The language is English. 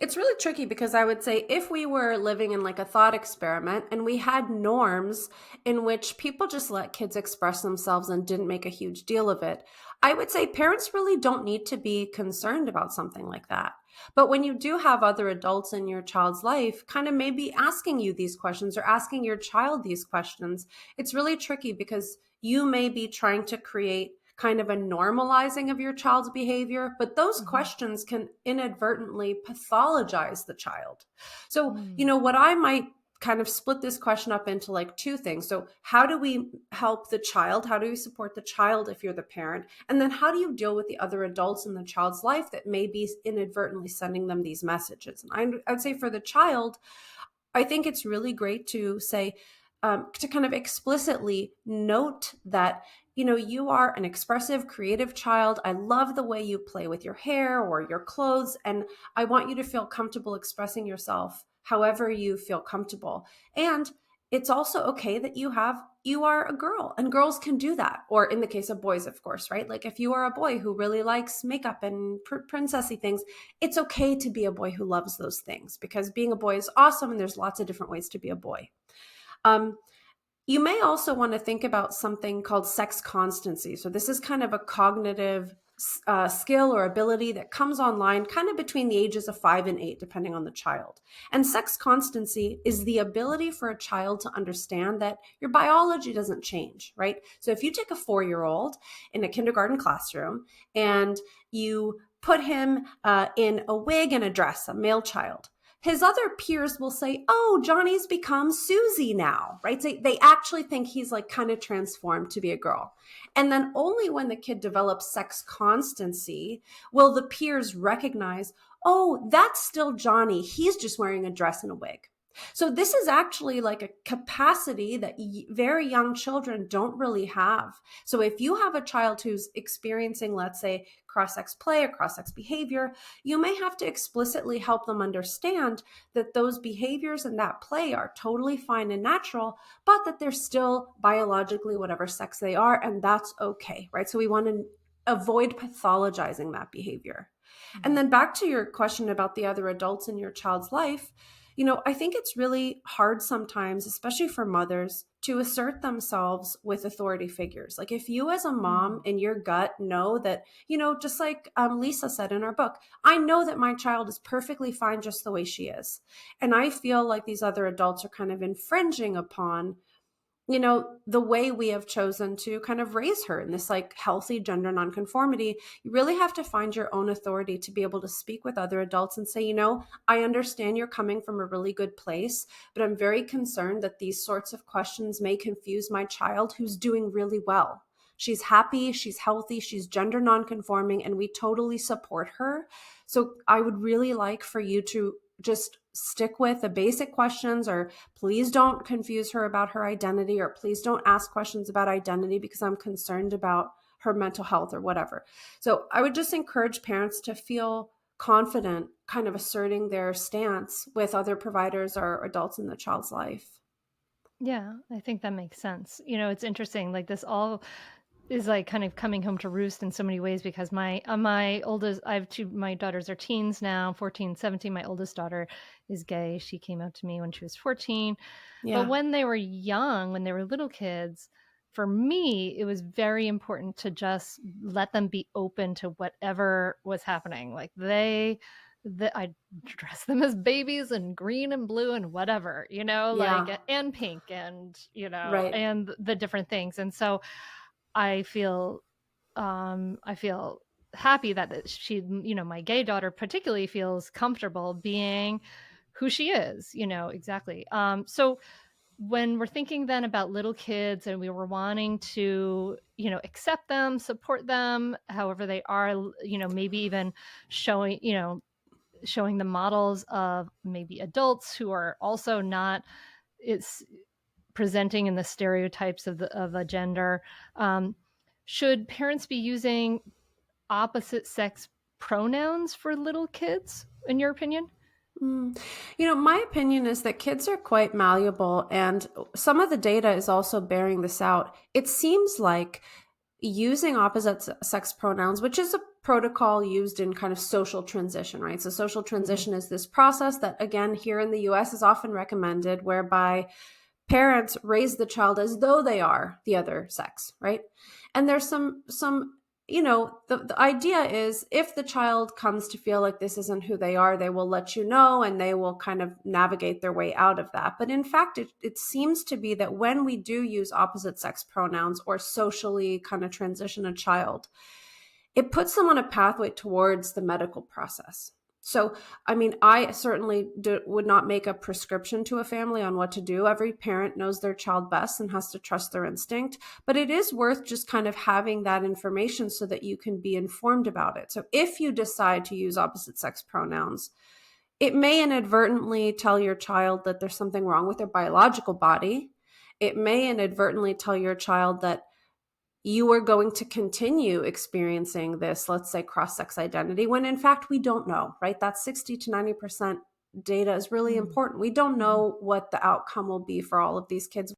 It's really tricky because I would say if we were living in like a thought experiment and we had norms in which people just let kids express themselves and didn't make a huge deal of it, I would say parents really don't need to be concerned about something like that. But when you do have other adults in your child's life kind of maybe asking you these questions or asking your child these questions, it's really tricky because you may be trying to create kind of a normalizing of your child's behavior, but those Hmm. questions can inadvertently pathologize the child. So, Mm. what I might kind of split this question up into like two things. So, how do we help the child? How do we support the child if you're the parent? And then how do you deal with the other adults in the child's life that may be inadvertently sending them these messages? And I'd say for the child, I think it's really great to say, to kind of explicitly note that, you are an expressive, creative child. I love the way you play with your hair or your clothes. And I want you to feel comfortable expressing yourself however you feel comfortable. And it's also okay that you are a girl and girls can do that. Or in the case of boys, of course, right? Like if you are a boy who really likes makeup and princessy things, it's okay to be a boy who loves those things because being a boy is awesome and there's lots of different ways to be a boy. Um, you may also want to think about something called sex constancy. So, this is kind of a cognitive skill or ability that comes online kind of between the ages of 5 and 8, depending on the child. And sex constancy is the ability for a child to understand that your biology doesn't change, right? So, if you take a 4-year-old in a kindergarten classroom and you put him in a wig and a dress, a male child, his other peers will say, "Oh, Johnny's become Susie now," right? So they actually think he's like kind of transformed to be a girl. And then only when the kid develops sex constancy will the peers recognize, "Oh, that's still Johnny. He's just wearing a dress and a wig." So this is actually like a capacity that very young children don't really have. So if you have a child who's experiencing, let's say, cross-sex play or cross-sex behavior, you may have to explicitly help them understand that those behaviors and that play are totally fine and natural, but that they're still biologically whatever sex they are, and that's okay, right? So we want to avoid pathologizing that behavior. And Right. then back to your question about the other adults in your child's life, I think it's really hard sometimes, especially for mothers, to assert themselves with authority figures. Like if you as a mom Mm. in your gut know that, just like Lisa said in our book, I know that my child is perfectly fine just the way she is. And I feel like these other adults are kind of infringing upon the way we have chosen to kind of raise her in this like healthy gender nonconformity. You really have to find your own authority to be able to speak with other adults and say, I understand you're coming from a really good place, but I'm very concerned that these sorts of questions may confuse my child who's doing really well. She's happy, she's healthy, she's gender nonconforming, and we totally support her. So I would really like for you to just stick with the basic questions, or please don't confuse her about her identity, or please don't ask questions about identity because I'm concerned about her mental health or whatever. So I would just encourage parents to feel confident kind of asserting their stance with other providers or adults in the child's life. Yeah, I think that makes sense. It's interesting. Like this all is like kind of coming home to roost in so many ways because my oldest, I have two, my daughters are teens now, 14, 17. My oldest daughter is gay. She came out to me when she was 14. But Yeah. when they were young, when they were little kids, for me, it was very important to just let them be open to whatever was happening. Like I dress them as babies in green and blue and whatever, like Yeah. and pink and Right. and the different things. And so I feel happy that she, my gay daughter particularly feels comfortable being who she is, exactly. So when we're thinking then about little kids and we were wanting to, accept them, support them, however they are, maybe even showing, showing the models of maybe adults who are also not, it's presenting in the stereotypes of a gender. Um, should parents be using opposite sex pronouns for little kids, in your opinion? Mm. My opinion is that kids are quite malleable, and some of the data is also bearing this out. It seems like using opposite sex pronouns, which is a protocol used in kind of social transition, right? So social Mhm. transition is this process that, again, here in the US is often recommended, whereby parents raise the child as though they are the other sex, right? And there's some the idea is if the child comes to feel like this isn't who they are, they will let you know and they will kind of navigate their way out of that. But in fact, it seems to be that when we do use opposite sex pronouns or socially kind of transition a child, it puts them on a pathway towards the medical process. So, I mean, I certainly would not make a prescription to a family on what to do. Every parent knows their child best and has to trust their instinct. But it is worth just kind of having that information so that you can be informed about it. So, if you decide to use opposite sex pronouns, it may inadvertently tell your child that there's something wrong with their biological body. It may inadvertently tell your child that you are going to continue experiencing this, let's say, cross-sex identity, when in fact we don't know, right? That 60 to 90% data is really Mm. important. We don't Mhm. know what the outcome will be for all of these kids.